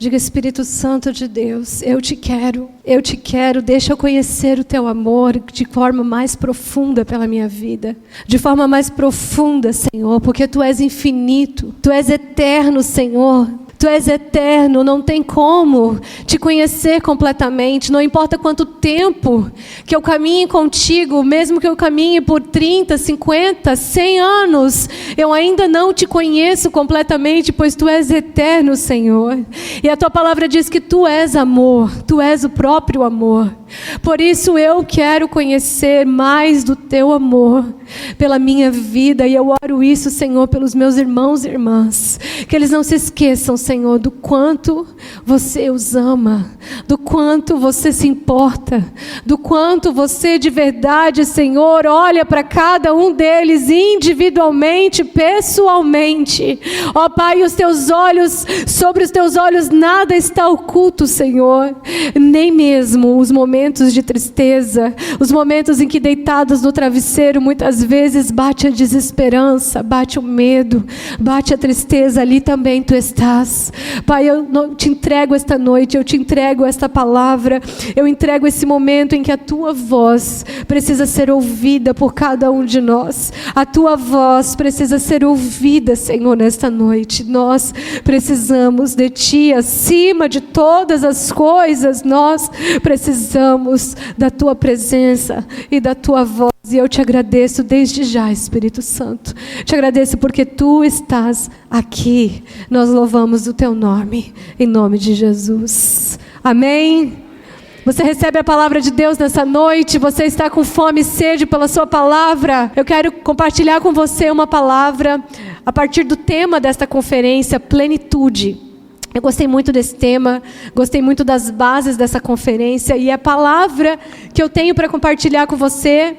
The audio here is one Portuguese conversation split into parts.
Diga: Espírito Santo de Deus, eu te quero, deixa eu conhecer o teu amor de forma mais profunda pela minha vida, de forma mais profunda, Senhor, porque tu és infinito, tu és eterno, Senhor. Tu és eterno, não tem como te conhecer completamente, não importa quanto tempo que eu caminhe contigo, mesmo que eu caminhe por 30, 50, 100 anos, eu ainda não te conheço completamente, pois tu és eterno, Senhor. E a tua palavra diz que tu és amor, tu és o próprio amor. Por isso eu quero conhecer mais do teu amor pela minha vida, e eu oro isso, Senhor, pelos meus irmãos e irmãs, que eles não se esqueçam, Senhor, do quanto você os ama, do quanto você se importa, do quanto você de verdade, Senhor, olha para cada um deles individualmente, pessoalmente. Ó Pai, sobre os teus olhos nada está oculto, Senhor, nem mesmo os momentos de tristeza, os momentos em que deitados no travesseiro muitas vezes bate a desesperança, bate o medo, bate a tristeza, ali também tu estás. Pai, eu te entrego esta noite, eu te entrego esta palavra, eu entrego esse momento em que a tua voz precisa ser ouvida por cada um de nós. A tua voz precisa ser ouvida, Senhor, nesta noite. Nós precisamos de ti acima de todas as coisas, nós precisamos da tua presença e da tua voz. E eu te agradeço desde já, Espírito Santo. Te agradeço porque tu estás aqui. Nós louvamos o teu nome, em nome de Jesus. Amém? Você recebe a palavra de Deus nessa noite? Você está com fome e sede pela sua palavra? Eu quero compartilhar com você uma palavra a partir do tema desta conferência, plenitude. Eu gostei muito desse tema, gostei muito das bases dessa conferência, e a palavra que eu tenho para compartilhar com você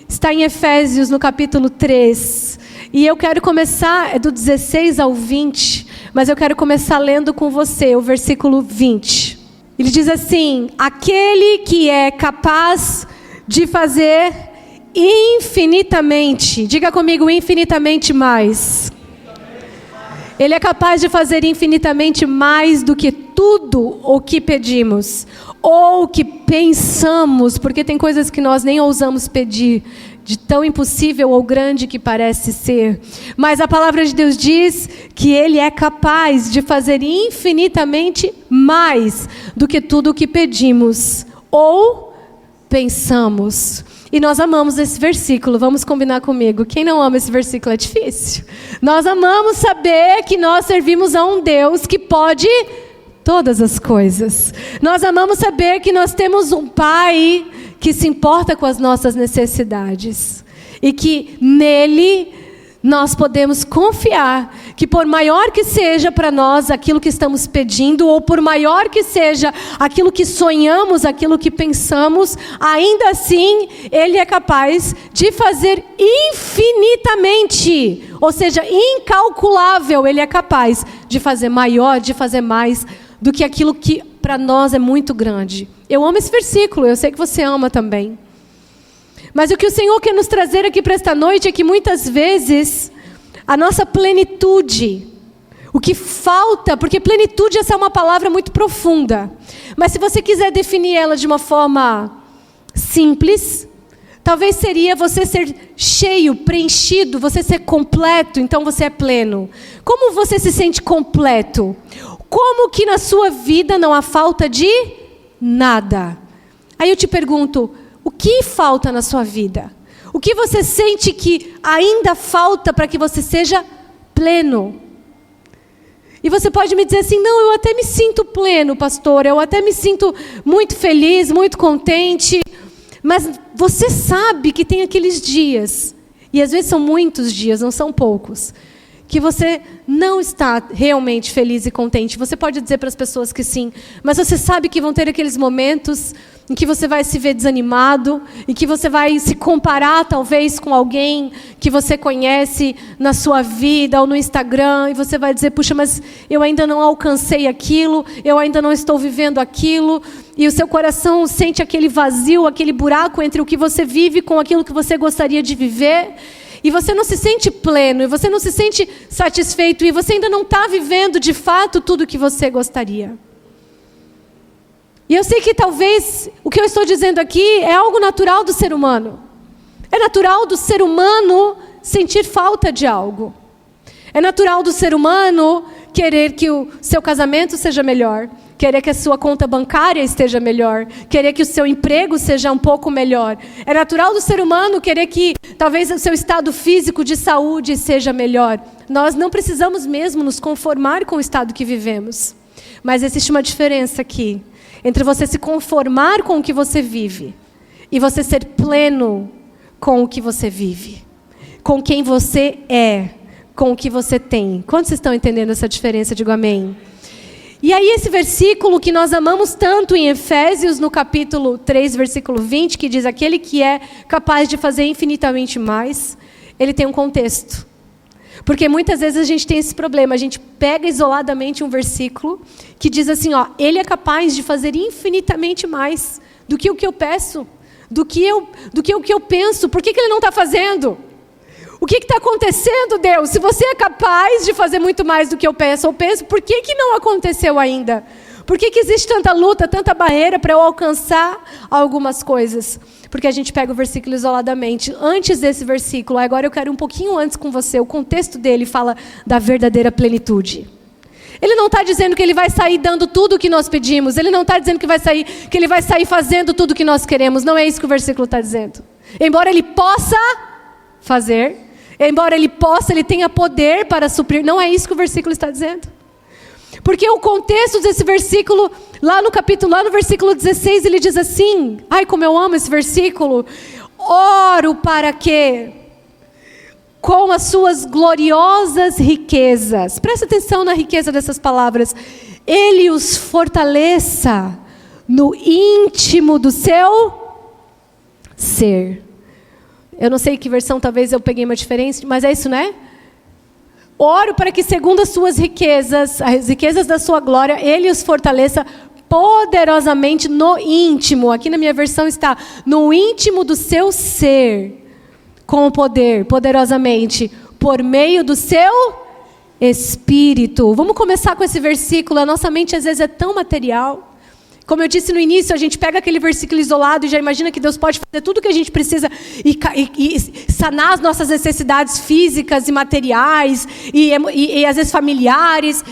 está em Efésios, no capítulo 3. E eu quero começar, é do 16 ao 20, mas eu quero começar lendo com você o versículo 20. Ele diz assim: aquele que é capaz de fazer infinitamente, diga comigo, infinitamente mais. Ele é capaz de fazer infinitamente mais do que tudo o que pedimos, ou o que pensamos, porque tem coisas que nós nem ousamos pedir, de tão impossível ou grande que parece ser. Mas a palavra de Deus diz que Ele é capaz de fazer infinitamente mais do que tudo o que pedimos, ou pensamos. E nós amamos esse versículo, vamos combinar comigo. Quem não ama esse versículo é difícil. Nós amamos saber que nós servimos a um Deus que pode todas as coisas. Nós amamos saber que nós temos um Pai que se importa com as nossas necessidades. E que nele nós podemos confiar que por maior que seja para nós aquilo que estamos pedindo, ou por maior que seja aquilo que sonhamos, aquilo que pensamos, ainda assim Ele é capaz de fazer infinitamente, ou seja, incalculável. Ele é capaz de fazer maior, de fazer mais do que aquilo que para nós é muito grande. Eu amo esse versículo, eu sei que você ama também. Mas o que o Senhor quer nos trazer aqui para esta noite é que muitas vezes a nossa plenitude, o que falta, porque plenitude, essa é uma palavra muito profunda, mas se você quiser definir ela de uma forma simples, talvez seria você ser cheio, preenchido, você ser completo, então você é pleno. Como você se sente completo? Como que na sua vida não há falta de nada? Aí eu te pergunto, o que falta na sua vida? O que você sente que ainda falta para que você seja pleno? E você pode me dizer assim: não, eu até me sinto pleno, pastor, eu até me sinto muito feliz, muito contente. Mas você sabe que tem aqueles dias, e às vezes são muitos dias, não são poucos, que você não está realmente feliz e contente. Você pode dizer para as pessoas que sim, mas você sabe que vão ter aqueles momentos em que você vai se ver desanimado, em que você vai se comparar talvez com alguém que você conhece na sua vida ou no Instagram, e você vai dizer: puxa, mas eu ainda não alcancei aquilo, eu ainda não estou vivendo aquilo, e o seu coração sente aquele vazio, aquele buraco entre o que você vive com aquilo que você gostaria de viver. E você não se sente pleno, e você não se sente satisfeito, e você ainda não está vivendo de fato tudo o que você gostaria. E eu sei que talvez o que eu estou dizendo aqui é algo natural do ser humano. É natural do ser humano sentir falta de algo. É natural do ser humano querer que o seu casamento seja melhor, querer que a sua conta bancária esteja melhor, querer que o seu emprego seja um pouco melhor. É natural do ser humano querer que talvez o seu estado físico de saúde seja melhor. Nós não precisamos mesmo nos conformar com o estado que vivemos. Mas existe uma diferença aqui entre você se conformar com o que você vive e você ser pleno com o que você vive, com quem você é, com o que você tem. Quantos estão entendendo essa diferença? Digo amém. E aí esse versículo que nós amamos tanto em Efésios, no capítulo 3, versículo 20, que diz: aquele que é capaz de fazer infinitamente mais, ele tem um contexto. Porque muitas vezes a gente tem esse problema, a gente pega isoladamente um versículo que diz assim, ó, ele é capaz de fazer infinitamente mais do que o que eu peço, do que eu penso. Por que ele não está fazendo? O que está acontecendo, Deus? Se você é capaz de fazer muito mais do que eu peço ou penso, por que não aconteceu ainda? Por que existe tanta luta, tanta barreira para eu alcançar algumas coisas? Porque a gente pega o versículo isoladamente. Antes desse versículo, agora eu quero um pouquinho antes com você, o contexto dele fala da verdadeira plenitude. Ele não está dizendo que ele vai sair dando tudo o que nós pedimos. Ele não está dizendo que ele vai sair fazendo tudo o que nós queremos. Não é isso que o versículo está dizendo. Embora ele possa fazer, embora ele tenha poder para suprir. Não é isso que o versículo está dizendo. Porque o contexto desse versículo, lá no versículo 16, ele diz assim, ai como eu amo esse versículo, oro para que, com as suas gloriosas riquezas, presta atenção na riqueza dessas palavras, ele os fortaleça no íntimo do seu ser. Eu não sei que versão, talvez eu peguei uma diferença, mas é isso, né? Oro para que, segundo as suas riquezas, as riquezas da sua glória, ele os fortaleça poderosamente no íntimo. Aqui na minha versão está, no íntimo do seu ser, com o poder, poderosamente, por meio do seu Espírito. Vamos começar com esse versículo. A nossa mente às vezes é tão material. Como eu disse no início, a gente pega aquele versículo isolado e já imagina que Deus pode fazer tudo o que a gente precisa e sanar as nossas necessidades físicas e materiais e às vezes familiares.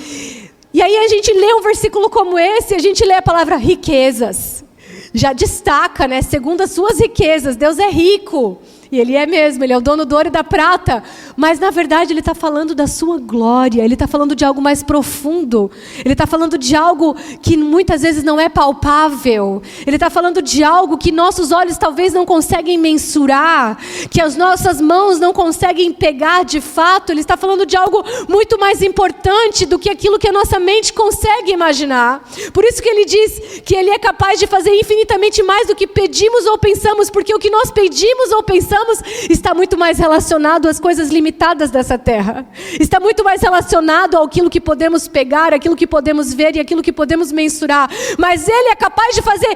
E aí a gente lê um versículo como esse, a gente lê a palavra riquezas. Já destaca, né? Segundo as suas riquezas, Deus é rico. E Ele é mesmo, Ele é o dono do ouro e da prata. Mas, na verdade, Ele está falando da sua glória. Ele está falando de algo mais profundo. Ele está falando de algo que muitas vezes não é palpável. Ele está falando de algo que nossos olhos talvez não conseguem mensurar. Que as nossas mãos não conseguem pegar de fato. Ele está falando de algo muito mais importante do que aquilo que a nossa mente consegue imaginar. Por isso que Ele diz que Ele é capaz de fazer infinitamente mais do que pedimos ou pensamos. Porque o que nós pedimos ou pensamos está muito mais relacionado às coisas limitadas dessa terra. Está muito mais relacionado àquilo que podemos pegar, àquilo que podemos ver e àquilo que podemos mensurar. Mas Ele é capaz de fazer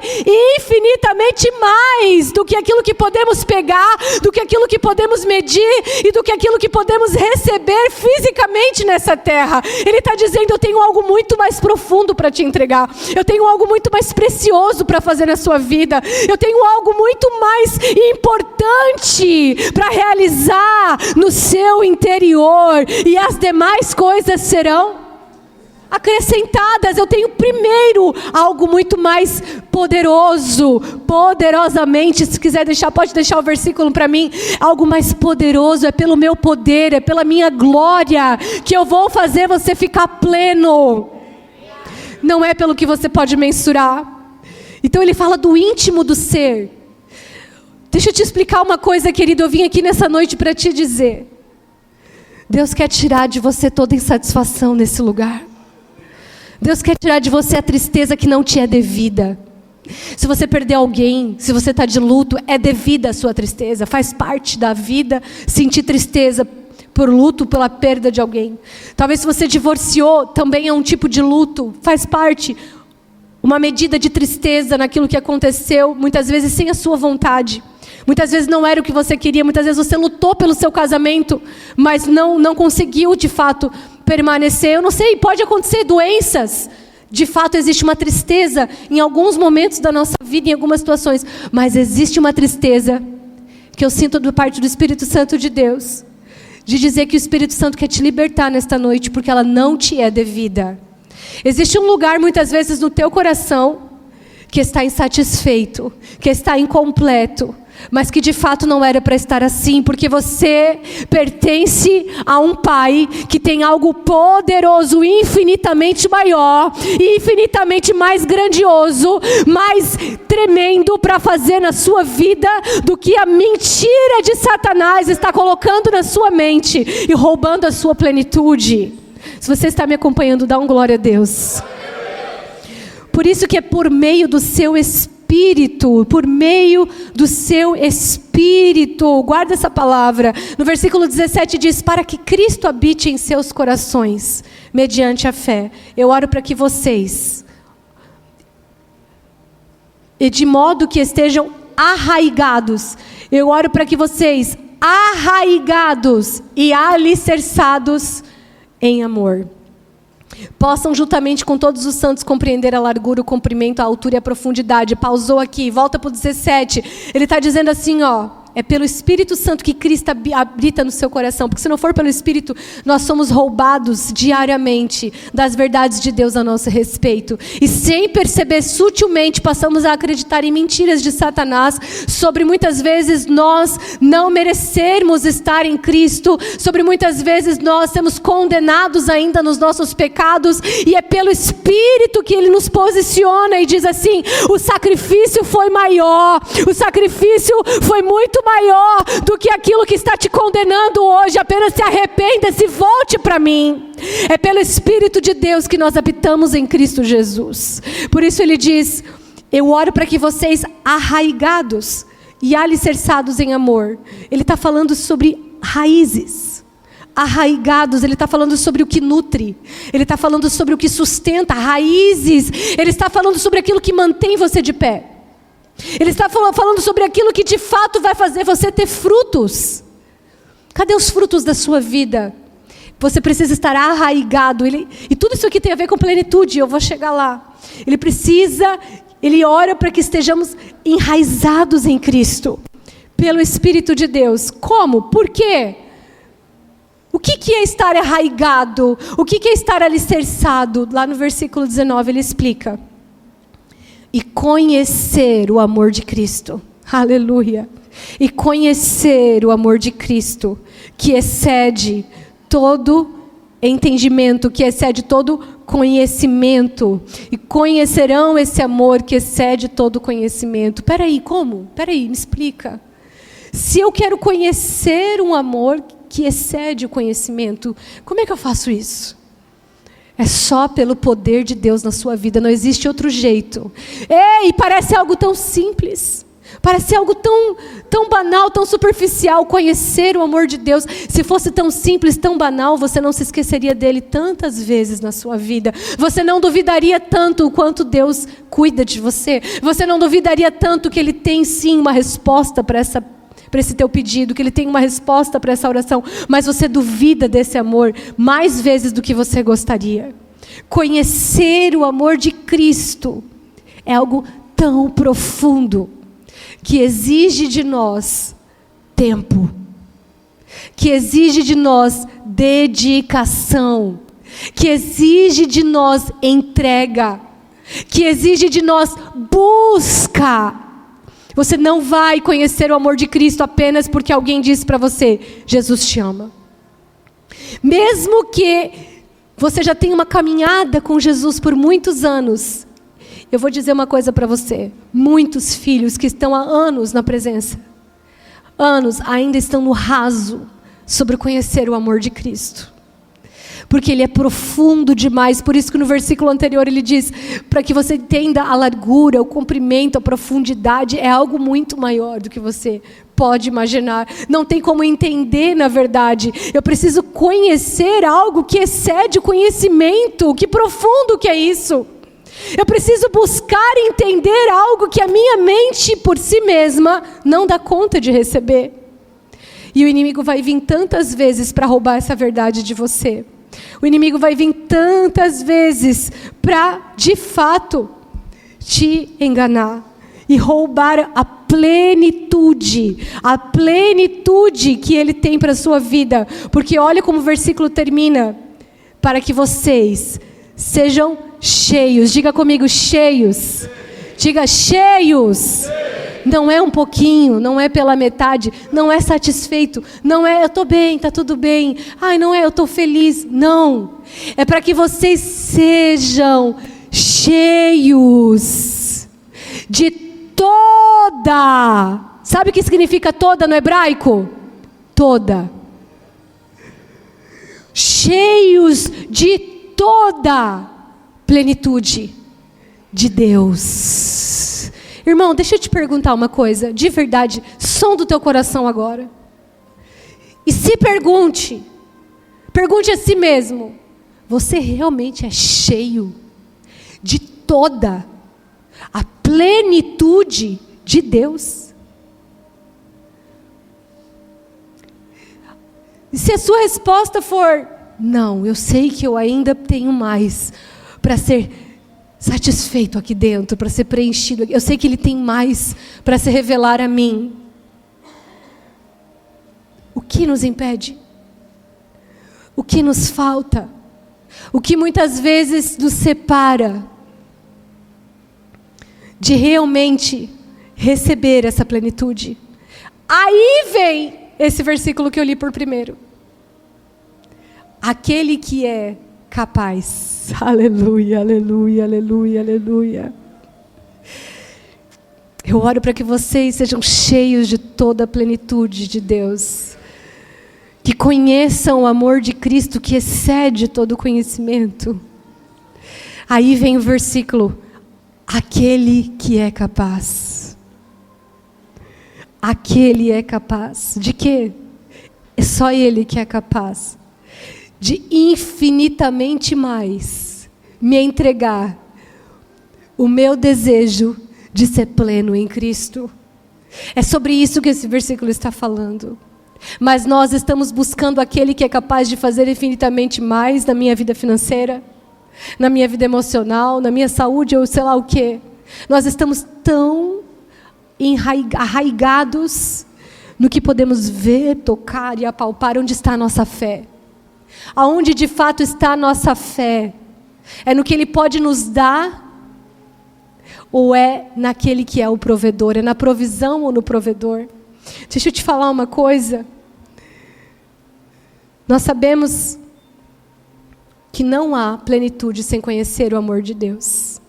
infinitamente mais do que aquilo que podemos pegar, do que aquilo que podemos medir e do que aquilo que podemos receber fisicamente nessa terra. Ele está dizendo, eu tenho algo muito mais profundo para te entregar. Eu tenho algo muito mais precioso para fazer na sua vida. Eu tenho algo muito mais importante para realizar no seu interior, e as demais coisas serão acrescentadas. Eu tenho primeiro algo muito mais poderoso, poderosamente. Se quiser deixar, pode deixar o versículo para mim. Algo mais poderoso, é pelo meu poder, é pela minha glória que eu vou fazer você ficar pleno. Não é pelo que você pode mensurar. Então ele fala do íntimo do ser. Deixa eu te explicar uma coisa, querido. Eu vim aqui nessa noite para te dizer. Deus quer tirar de você toda insatisfação nesse lugar. Deus quer tirar de você a tristeza que não te é devida. Se você perder alguém, se você está de luto, é devida a sua tristeza. Faz parte da vida sentir tristeza por luto, pela perda de alguém. Talvez se você divorciou, também é um tipo de luto. Faz parte. Uma medida de tristeza naquilo que aconteceu, muitas vezes sem a sua vontade. Muitas vezes não era o que você queria, muitas vezes você lutou pelo seu casamento, mas não conseguiu de fato permanecer. Eu não sei, pode acontecer doenças De fato, existe uma tristeza em alguns momentos da nossa vida, em algumas situações. Mas existe uma tristeza que eu sinto da parte do Espírito Santo de Deus. De dizer que o Espírito Santo quer te libertar nesta noite, porque ela não te é devida. Existe um lugar, muitas vezes, no teu coração, que está insatisfeito, que está incompleto, mas que de fato não era para estar assim, porque você pertence a um Pai que tem algo poderoso, infinitamente maior, infinitamente mais grandioso, mais tremendo para fazer na sua vida do que a mentira de Satanás está colocando na sua mente e roubando a sua plenitude. Se você está me acompanhando, dá um glória a Deus. Por isso que é por meio do seu Espírito, por meio do seu Espírito, guarda essa palavra. No versículo 17 diz, para que Cristo habite em seus corações, mediante a fé. Eu oro para que vocês, e de modo que estejam arraigados, eu oro para que vocês, arraigados e alicerçados em amor, possam juntamente com todos os santos compreender a largura, o comprimento, a altura e a profundidade. Pausou aqui, volta para o 17. Ele está dizendo assim, é pelo Espírito Santo que Cristo habita no seu coração. Porque se não for pelo Espírito, nós somos roubados diariamente das verdades de Deus a nosso respeito. E sem perceber, sutilmente, passamos a acreditar em mentiras de Satanás sobre muitas vezes nós não merecermos estar em Cristo, sobre muitas vezes nós sermos condenados ainda nos nossos pecados, e é pelo Espírito que Ele nos posiciona e diz assim, o sacrifício foi maior, o sacrifício foi muito maior do que aquilo que está te condenando hoje. Apenas se arrependa, se volte para mim. É pelo Espírito de Deus que nós habitamos em Cristo Jesus. Por isso ele diz, eu oro para que vocês arraigados e alicerçados em amor. Ele está falando sobre raízes. Arraigados, ele está falando sobre o que nutre, ele está falando sobre o que sustenta, raízes, ele está falando sobre aquilo que mantém você de pé. Ele está falando sobre aquilo que de fato vai fazer você ter frutos. Cadê os frutos da sua vida? Você precisa estar arraigado. E tudo isso aqui tem a ver com plenitude, eu vou chegar lá. Ele ora para que estejamos enraizados em Cristo, pelo Espírito de Deus. Como? Por quê? O que é estar arraigado? O que é estar alicerçado? Lá no versículo 19 ele explica. E conhecer o amor de Cristo. Aleluia. E conhecer o amor de Cristo, que excede todo entendimento, que excede todo conhecimento. E conhecerão esse amor que excede todo conhecimento. Peraí, como? Peraí, me explica. Se eu quero conhecer um amor que excede o conhecimento, como é que eu faço isso? É só pelo poder de Deus na sua vida, não existe outro jeito. E parece algo tão simples, parece algo tão banal, tão superficial, conhecer o amor de Deus. Se fosse tão simples, tão banal, você não se esqueceria dele tantas vezes na sua vida. Você não duvidaria tanto o quanto Deus cuida de você. Você não duvidaria tanto que Ele tem sim uma resposta para esse teu pedido, que Ele tem uma resposta para essa oração, mas você duvida desse amor mais vezes do que você gostaria. Conhecer o amor de Cristo é algo tão profundo, que exige de nós tempo, que exige de nós dedicação, que exige de nós entrega, que exige de nós busca. Você não vai conhecer o amor de Cristo apenas porque alguém disse para você, Jesus te ama. Mesmo que você já tenha uma caminhada com Jesus por muitos anos, eu vou dizer uma coisa para você. Muitos filhos que estão há anos na presença, anos ainda estão no raso sobre conhecer o amor de Cristo. Porque Ele é profundo demais. Por isso que no versículo anterior ele diz, para que você entenda a largura, o comprimento, a profundidade, é algo muito maior do que você pode imaginar. Não tem como entender, na verdade. Eu preciso conhecer algo que excede o conhecimento. Que profundo que é isso? Eu preciso buscar entender algo que a minha mente por si mesma não dá conta de receber. E o inimigo vai vir tantas vezes para roubar essa verdade de você. O inimigo vai vir tantas vezes para, de fato, te enganar e roubar a plenitude que Ele tem para a sua vida. Porque olha como o versículo termina: para que vocês sejam cheios. Diga comigo, cheios. Diga, cheios. Não é um pouquinho, não é pela metade, não é satisfeito, não é eu estou bem, está tudo bem, ai, não é eu estou feliz, não. É para que vocês sejam cheios de toda. Sabe o que significa toda no hebraico? Toda. Cheios de toda plenitude de Deus. Irmão, deixa eu te perguntar uma coisa, de verdade, som do teu coração agora. E se pergunte a si mesmo: você realmente é cheio de toda a plenitude de Deus? E se a sua resposta for: não, eu sei que eu ainda tenho mais para ser satisfeito aqui dentro, para ser preenchido, eu sei que Ele tem mais para se revelar a mim. O que nos impede? O que nos falta? O que muitas vezes nos separa de realmente receber essa plenitude? Aí vem esse versículo que eu li por primeiro. Aquele que é capaz. Aleluia, aleluia, aleluia, aleluia. Eu oro para que vocês sejam cheios de toda a plenitude de Deus. Que conheçam o amor de Cristo que excede todo conhecimento. Aí vem o versículo: aquele que é capaz. Aquele é capaz. De quê? É só Ele que é capaz de infinitamente mais me entregar o meu desejo de ser pleno em Cristo. É sobre isso que esse versículo está falando. Mas nós estamos buscando aquele que é capaz de fazer infinitamente mais na minha vida financeira, na minha vida emocional, na minha saúde, ou sei lá o quê. Nós estamos tão arraigados no que podemos ver, tocar e apalpar. Onde está a nossa fé? Aonde de fato está a nossa fé? É no que Ele pode nos dar? Ou é naquele que é o provedor? É na provisão ou no provedor? Deixa eu te falar uma coisa. Nós sabemos que não há plenitude sem conhecer o amor de Deus.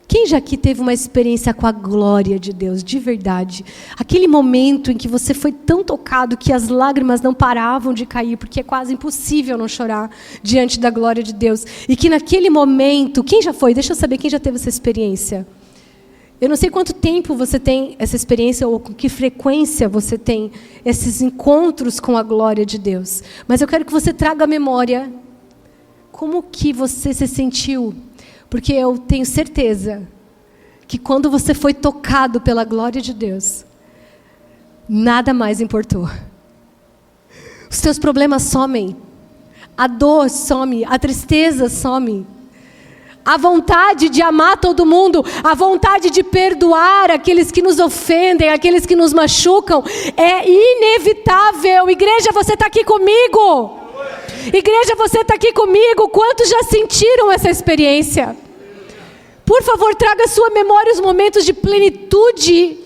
Quem já aqui teve uma experiência com a glória de Deus, de verdade? Aquele momento em que você foi tão tocado que as lágrimas não paravam de cair, porque é quase impossível não chorar diante da glória de Deus. E que naquele momento, quem já foi? Deixa eu saber quem já teve essa experiência. Eu não sei quanto tempo você tem essa experiência ou com que frequência você tem esses encontros com a glória de Deus. Mas eu quero que você traga à memória como que você se sentiu. Porque eu tenho certeza que quando você foi tocado pela glória de Deus, nada mais importou. Os teus problemas somem, a dor some, a tristeza some. A vontade de amar todo mundo, a vontade de perdoar aqueles que nos ofendem, aqueles que nos machucam, é inevitável. Igreja, você está aqui comigo? Igreja, você está aqui comigo? Quantos já sentiram essa experiência? Por favor, traga à sua memória os momentos de plenitude.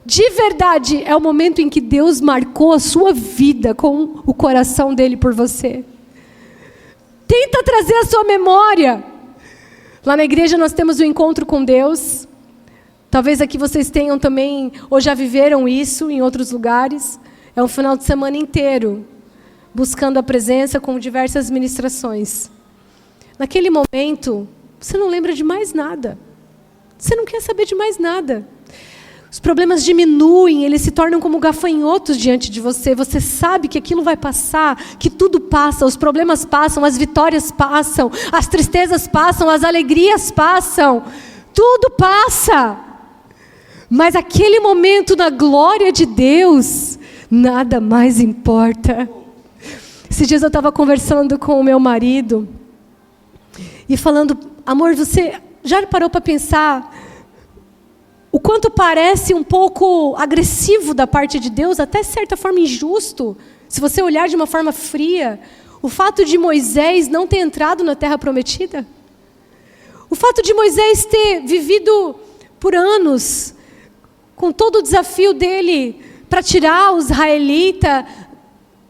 De verdade, é o momento em que Deus marcou a sua vida com o coração dele por você. Tenta trazer à sua memória. Lá na igreja nós temos o encontro com Deus. Talvez aqui vocês tenham também, ou já viveram isso em outros lugares. É um final de semana inteiro, buscando a presença com diversas ministrações. Naquele momento, você não lembra de mais nada. Você não quer saber de mais nada. Os problemas diminuem, eles se tornam como gafanhotos diante de você. Você sabe que aquilo vai passar, que tudo passa, os problemas passam, as vitórias passam, as tristezas passam, as alegrias passam. Tudo passa. Mas aquele momento na glória de Deus, nada mais importa. Esses dias eu estava conversando com o meu marido. E falando, amor, você já parou para pensar o quanto parece um pouco agressivo da parte de Deus, até de certa forma injusto, se você olhar de uma forma fria, o fato de Moisés não ter entrado na terra prometida? O fato de Moisés ter vivido por anos, com todo o desafio dele, para tirar os israelitas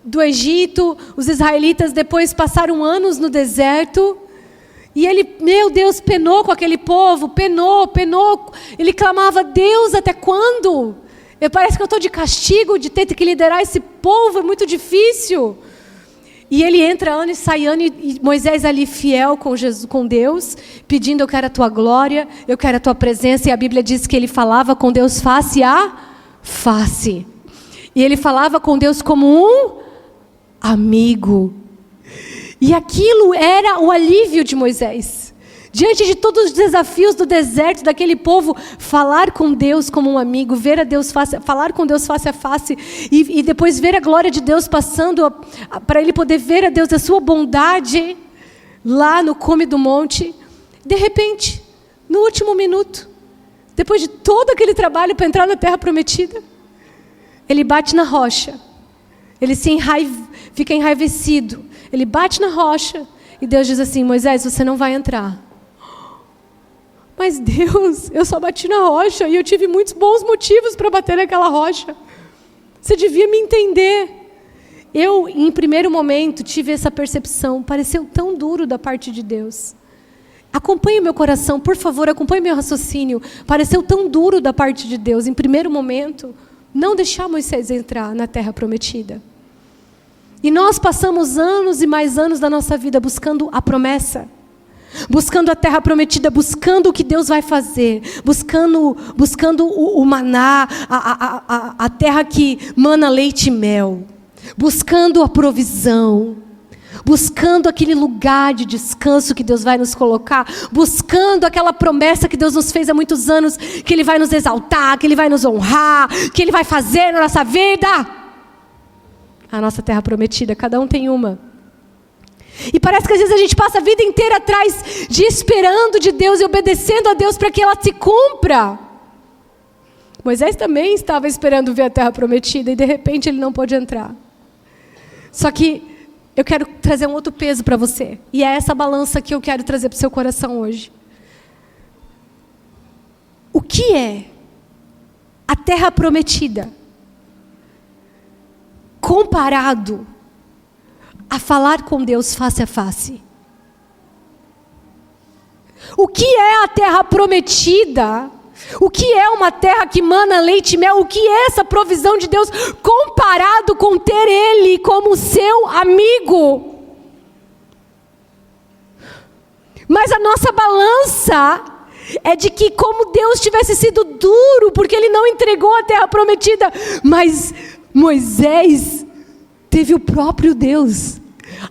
do Egito, os israelitas depois passaram anos no deserto, e ele, meu Deus, penou com aquele povo, penou, ele clamava, Deus, até quando? Parece que eu estou de castigo, de ter que liderar esse povo, é muito difícil. E ele entra ano e sai ano, e Moisés ali fiel com Deus, pedindo, eu quero a tua glória, eu quero a tua presença, e a Bíblia diz que ele falava com Deus face a face. E ele falava com Deus como um amigo. E aquilo era o alívio de Moisés. Diante de todos os desafios do deserto, daquele povo, falar com Deus como um amigo, ver a Deus falar com Deus face a face, e depois ver a glória de Deus passando, para ele poder ver a Deus, a sua bondade, lá no cume do monte. De repente, no último minuto, depois de todo aquele trabalho para entrar na terra prometida, ele bate na rocha, ele fica enraivecido, ele bate na rocha, e Deus diz assim, Moisés, você não vai entrar. Mas Deus, eu só bati na rocha, e eu tive muitos bons motivos para bater naquela rocha. Você devia me entender. Eu, em primeiro momento, tive essa percepção, pareceu tão duro da parte de Deus. Acompanhe meu coração, por favor, acompanhe meu raciocínio. Pareceu tão duro da parte de Deus, em primeiro momento, não deixar Moisés entrar na terra prometida. E nós passamos anos e mais anos da nossa vida buscando a promessa, buscando a terra prometida, buscando o que Deus vai fazer, buscando o maná, a terra que mana leite e mel, buscando a provisão, buscando aquele lugar de descanso que Deus vai nos colocar, buscando aquela promessa que Deus nos fez há muitos anos, que Ele vai nos exaltar, que Ele vai nos honrar, que Ele vai fazer na nossa vida. A nossa terra prometida, cada um tem uma. E parece que às vezes a gente passa a vida inteira atrás de esperando de Deus e obedecendo a Deus para que ela se cumpra. Moisés também estava esperando ver a terra prometida e de repente ele não pôde entrar. Só que eu quero trazer um outro peso para você. E é essa balança que eu quero trazer para o seu coração hoje. O que é a terra prometida comparado a falar com Deus face a face? O que é a terra prometida? O que é uma terra que mana leite e mel? O que é essa provisão de Deus comparado com ter Ele como seu amigo? Mas a nossa balança é de que como Deus tivesse sido duro, porque Ele não entregou a terra prometida, mas Moisés teve o próprio Deus.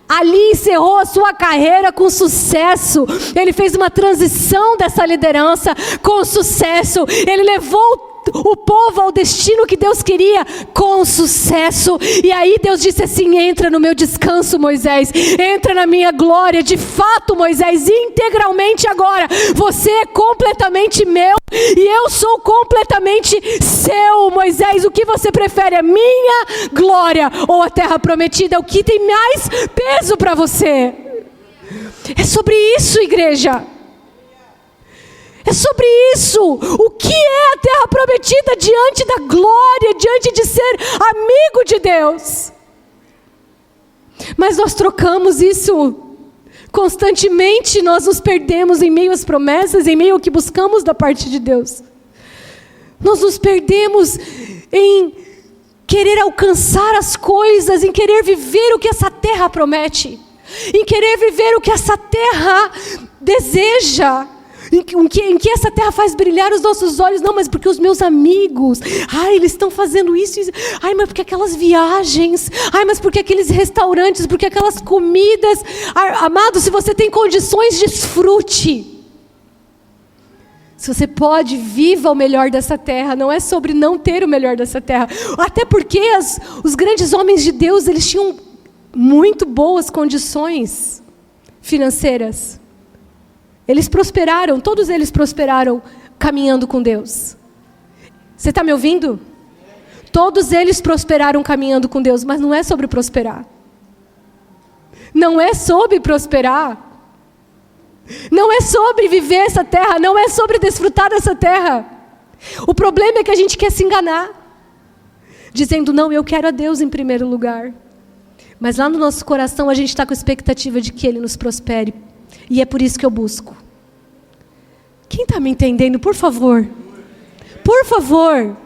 Ali encerrou a sua carreira com sucesso. Ele fez uma transição dessa liderança com sucesso. Ele levou o povo ao destino que Deus queria com sucesso. E aí Deus disse assim: entra no meu descanso, Moisés, entra na minha glória. De fato, Moisés, integralmente agora você é completamente meu e eu sou completamente seu. Moisés, o que você prefere, a minha glória ou a terra prometida? O que tem mais peso para você? É sobre isso, igreja. É sobre isso. O que é a terra prometida diante da glória, diante de ser amigo de Deus? Mas nós trocamos isso constantemente. Nós nos perdemos em meio às promessas, em meio ao que buscamos da parte de Deus. Nós nos perdemos em querer alcançar as coisas, em querer viver o que essa terra promete, em querer viver o que essa terra deseja, em que essa terra faz brilhar os nossos olhos. Não, mas porque os meus amigos, eles estão fazendo isso, mas porque aquelas viagens, mas porque aqueles restaurantes, porque aquelas comidas. Amado, se você tem condições, desfrute. Se você pode, viva o melhor dessa terra. Não é sobre não ter o melhor dessa terra. Até porque os grandes homens de Deus, eles tinham muito boas condições financeiras. Eles prosperaram, todos eles prosperaram caminhando com Deus. Você está me ouvindo? Todos eles prosperaram caminhando com Deus, mas não é sobre prosperar. Não é sobre prosperar. Não é sobre viver essa terra, não é sobre desfrutar dessa terra. O problema é que a gente quer se enganar, dizendo, não, eu quero a Deus em primeiro lugar. Mas lá no nosso coração a gente está com a expectativa de que Ele nos prospere. E é por isso que eu busco. Quem está me entendendo, por favor? Por favor.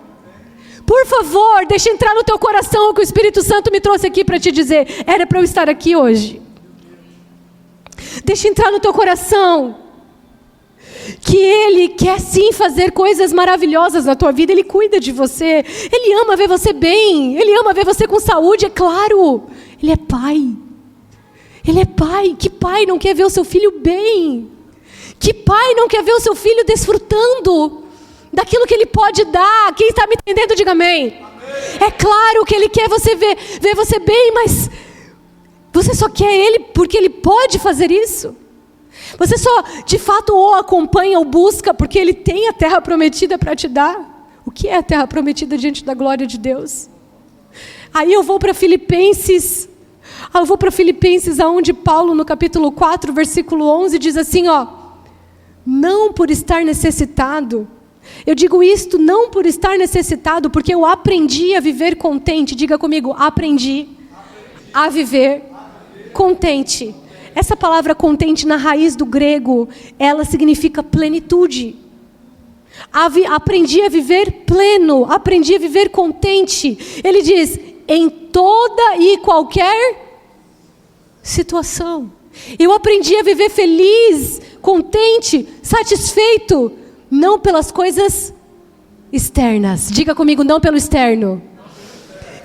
Por favor, deixa entrar no teu coração o que o Espírito Santo me trouxe aqui para te dizer. Era para eu estar aqui hoje. Deixa entrar no teu coração que Ele quer sim fazer coisas maravilhosas na tua vida. Ele cuida de você. Ele ama ver você bem. Ele ama ver você com saúde, é claro. Ele é pai. Ele é pai. Que pai não quer ver o seu filho bem? Que pai não quer ver o seu filho desfrutando daquilo que Ele pode dar? Quem está me entendendo, diga amém. Amém. É claro que Ele quer você ver você bem, mas você só quer Ele porque Ele pode fazer isso? Você só de fato o acompanha ou busca porque Ele tem a terra prometida para te dar? O que é a terra prometida diante da glória de Deus? Aí eu vou para Filipenses, aonde Paulo no capítulo 4, versículo 11 diz assim, não por estar necessitado. Eu digo isto não por estar necessitado, porque eu aprendi a viver contente. Diga comigo, aprendi a viver contente. Essa palavra contente na raiz do grego, ela significa plenitude. Aprendi a viver pleno, aprendi a viver contente. Ele diz, em toda e qualquer situação. Eu aprendi a viver feliz, contente, satisfeito, não pelas coisas externas. Diga comigo, não pelo externo.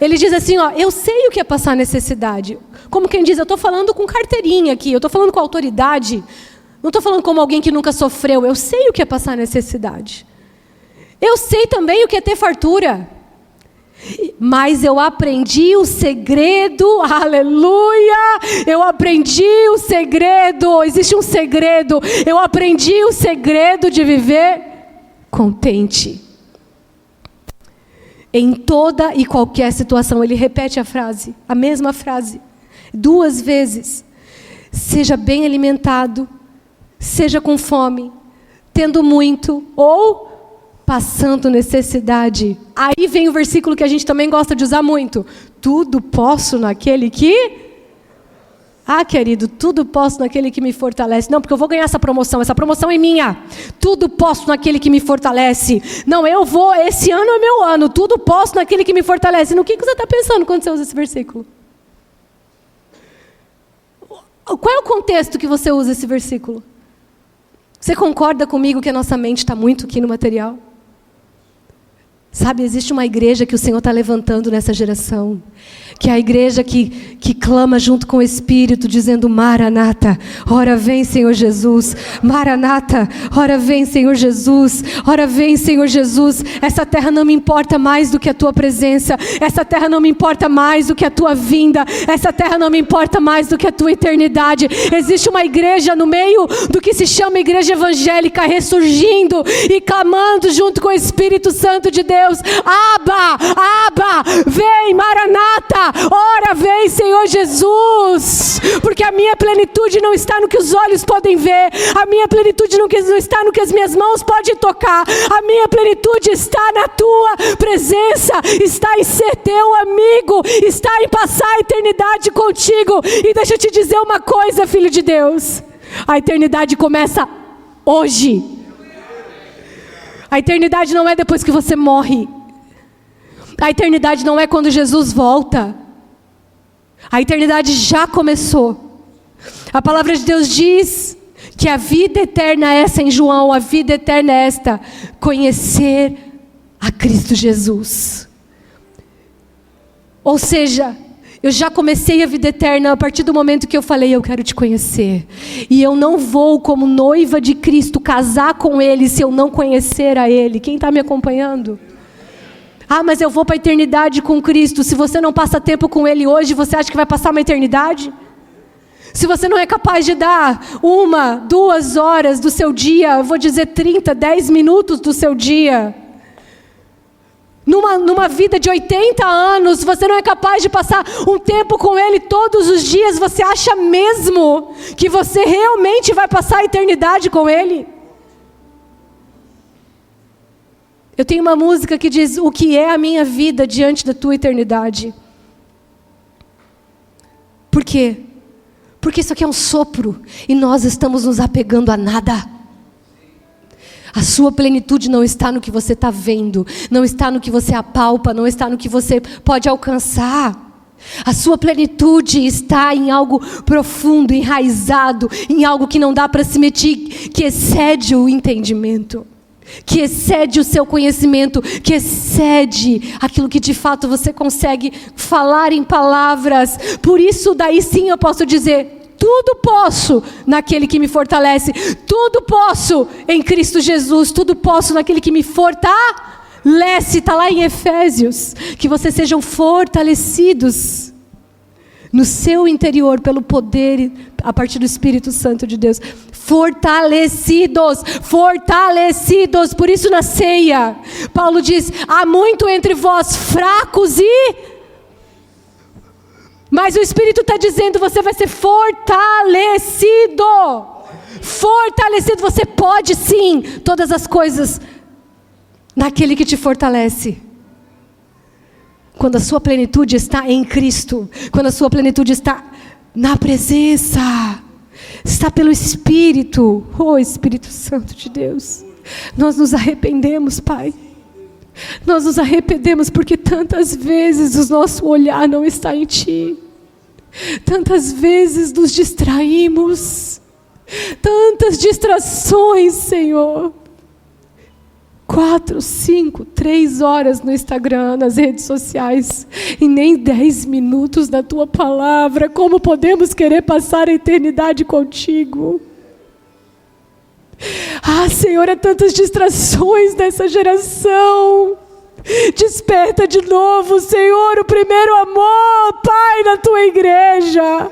Ele diz assim, eu sei o que é passar necessidade. Como quem diz, eu estou falando com carteirinha aqui, eu estou falando com autoridade. Não estou falando como alguém que nunca sofreu. Eu sei o que é passar necessidade. Eu sei também o que é ter fartura. Mas eu aprendi o segredo, aleluia, eu aprendi o segredo, existe um segredo, eu aprendi o segredo de viver contente. Em toda e qualquer situação, ele repete a mesma frase, 2 vezes. Seja bem alimentado, seja com fome, tendo muito ou passando necessidade. Aí vem o versículo que a gente também gosta de usar muito. Tudo posso naquele que... querido, tudo posso naquele que me fortalece. Não, porque eu vou ganhar essa promoção é minha. Tudo posso naquele que me fortalece. Não, esse ano é meu ano. Tudo posso naquele que me fortalece. No que você está pensando quando você usa esse versículo? Qual é o contexto que você usa esse versículo? Você concorda comigo que a nossa mente está muito aqui no material? Sabe, existe uma igreja que o Senhor está levantando nessa geração, que é a igreja que clama junto com o Espírito, dizendo, Maranata, ora vem Senhor Jesus, Maranata, ora vem Senhor Jesus, ora vem Senhor Jesus. Essa terra não me importa mais do que a Tua presença, essa terra não me importa mais do que a Tua vinda, essa terra não me importa mais do que a Tua eternidade. Existe uma igreja no meio do que se chama igreja evangélica, ressurgindo e clamando junto com o Espírito Santo de Deus, Abba, vem Maranata, ora vem Senhor Jesus, porque a minha plenitude não está no que os olhos podem ver, a minha plenitude não está no que as minhas mãos podem tocar, a minha plenitude está na Tua presença, está em ser Teu amigo, está em passar a eternidade contigo. E deixa eu te dizer uma coisa, filho de Deus, a eternidade começa hoje. A eternidade não é depois que você morre. A eternidade não é quando Jesus volta. A eternidade já começou. A palavra de Deus diz que a vida eterna é essa em João, a vida eterna é esta, conhecer a Cristo Jesus. Ou seja, eu já comecei a vida eterna a partir do momento que eu falei, eu quero te conhecer. E eu não vou, como noiva de Cristo, casar com Ele se eu não conhecer a Ele. Quem está me acompanhando? Mas eu vou para a eternidade com Cristo. Se você não passa tempo com Ele hoje, você acha que vai passar uma eternidade? Se você não é capaz de dar 1, 2 horas do seu dia, eu vou dizer 30, 10 minutos do seu dia, numa vida de 80 anos, você não é capaz de passar um tempo com Ele todos os dias, você acha mesmo que você realmente vai passar a eternidade com Ele? Eu tenho uma música que diz: o que é a minha vida diante da tua eternidade? Por quê? Porque isso aqui é um sopro, e nós estamos nos apegando a nada. A sua plenitude não está no que você está vendo, não está no que você apalpa, não está no que você pode alcançar. A sua plenitude está em algo profundo, enraizado, em algo que não dá para se meter, que excede o entendimento, que excede o seu conhecimento, que excede aquilo que de fato você consegue falar em palavras. Por isso, daí sim eu posso dizer: tudo posso naquele que me fortalece, tudo posso em Cristo Jesus, tudo posso naquele que me fortalece. Está lá em Efésios, que vocês sejam fortalecidos no seu interior pelo poder, a partir do Espírito Santo de Deus. Fortalecidos, fortalecidos. Por isso na ceia, Paulo diz: há muito entre vós fracos mas o Espírito está dizendo: você vai ser fortalecido. Fortalecido, você pode sim todas as coisas naquele que te fortalece. Quando a sua plenitude está em Cristo, quando a sua plenitude está na presença, está pelo Espírito. Oh, Espírito Santo de Deus, nós nos arrependemos, Pai. Nós nos arrependemos porque tantas vezes o nosso olhar não está em Ti. Tantas vezes nos distraímos. Tantas distrações, Senhor. 4, 5, 3 horas no Instagram, nas redes sociais, e nem 10 minutos na Tua palavra. Como podemos querer passar a eternidade contigo? Ah, Senhor, há tantas distrações nessa geração. Desperta de novo, Senhor, o primeiro amor, Pai, na Tua igreja.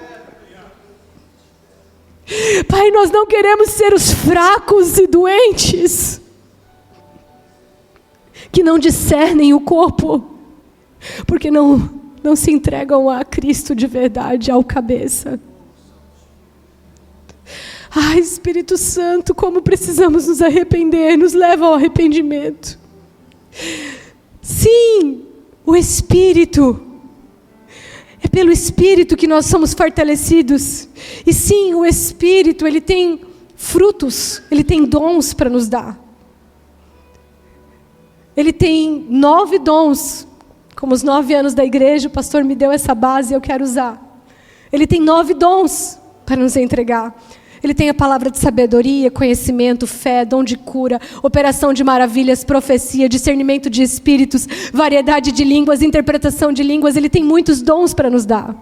Pai, nós não queremos ser os fracos e doentes, que não discernem o corpo, porque não se entregam a Cristo de verdade, ao cabeça. Ai, Espírito Santo, como precisamos nos arrepender, nos leva ao arrependimento. Sim, o Espírito, é pelo Espírito que nós somos fortalecidos. E sim, o Espírito, ele tem frutos, ele tem dons para nos dar. Ele tem 9 dons, como os 9 anos da igreja, o pastor me deu essa base e eu quero usar. Ele tem 9 dons para nos entregar. Ele tem a palavra de sabedoria, conhecimento, fé, dom de cura, operação de maravilhas, profecia, discernimento de espíritos, variedade de línguas, interpretação de línguas. Ele tem muitos dons para nos dar.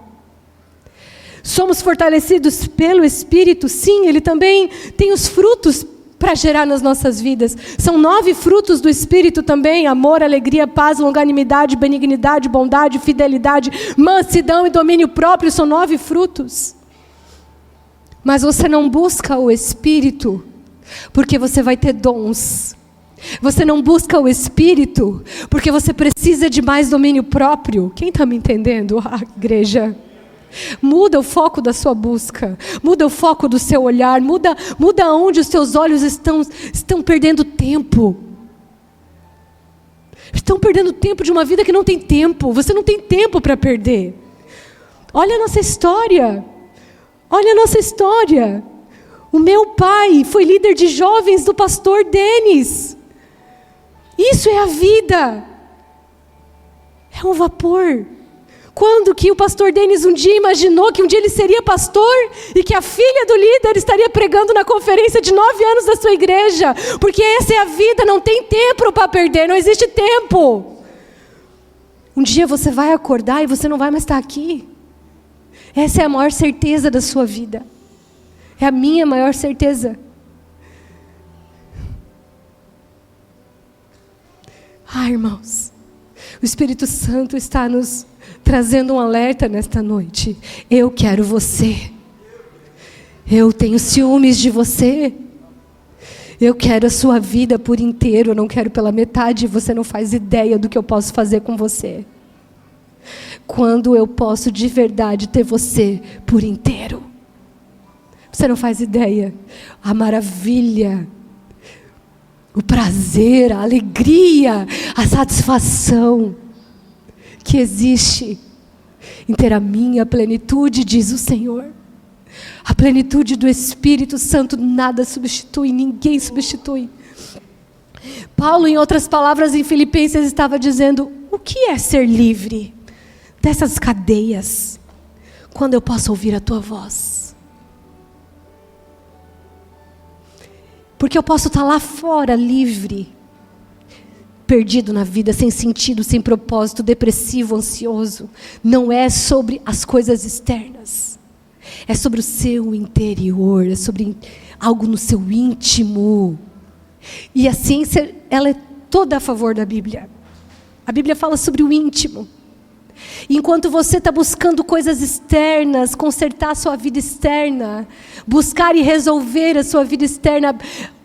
Somos fortalecidos pelo Espírito, sim. Ele também tem os frutos para gerar nas nossas vidas. São 9 frutos do Espírito também: amor, alegria, paz, longanimidade, benignidade, bondade, fidelidade, mansidão e domínio próprio. São 9 frutos. Mas você não busca o Espírito, porque você vai ter dons. Você não busca o Espírito, porque você precisa de mais domínio próprio. Quem está me entendendo? Ah, igreja. Muda o foco da sua busca. Muda o foco do seu olhar. Muda onde os seus olhos estão perdendo tempo. Estão perdendo tempo de uma vida que não tem tempo. Você não tem tempo para perder. Olha a nossa história. Olha a nossa história. O meu pai foi líder de jovens do pastor Denis. Isso é a vida. É um vapor. Quando que o pastor Denis um dia imaginou que um dia ele seria pastor e que a filha do líder estaria pregando na conferência de 9 anos da sua igreja? Porque essa é a vida, não tem tempo para perder, não existe tempo. Um dia você vai acordar e você não vai mais estar aqui. Essa é a maior certeza da sua vida. É a minha maior certeza. Irmãos, o Espírito Santo está nos trazendo um alerta nesta noite. Eu quero você. Eu tenho ciúmes de você. Eu quero a sua vida por inteiro, eu não quero pela metade. Você não faz ideia do que eu posso fazer com você. Quando eu posso de verdade ter você por inteiro. Você não faz ideia. A maravilha, o prazer, a alegria, a satisfação que existe em ter a minha plenitude, diz o Senhor. A plenitude do Espírito Santo nada substitui, ninguém substitui. Paulo, em outras palavras, em Filipenses, estava dizendo: o que é ser livre dessas cadeias, quando eu posso ouvir a tua voz? Porque eu posso estar lá fora, livre, perdido na vida, sem sentido, sem propósito, depressivo, ansioso. Não é sobre as coisas externas. É sobre o seu interior, é sobre algo no seu íntimo. E a ciência, ela é toda a favor da Bíblia. A Bíblia fala sobre o íntimo. Enquanto você está buscando coisas externas, consertar a sua vida externa, buscar e resolver a sua vida externa,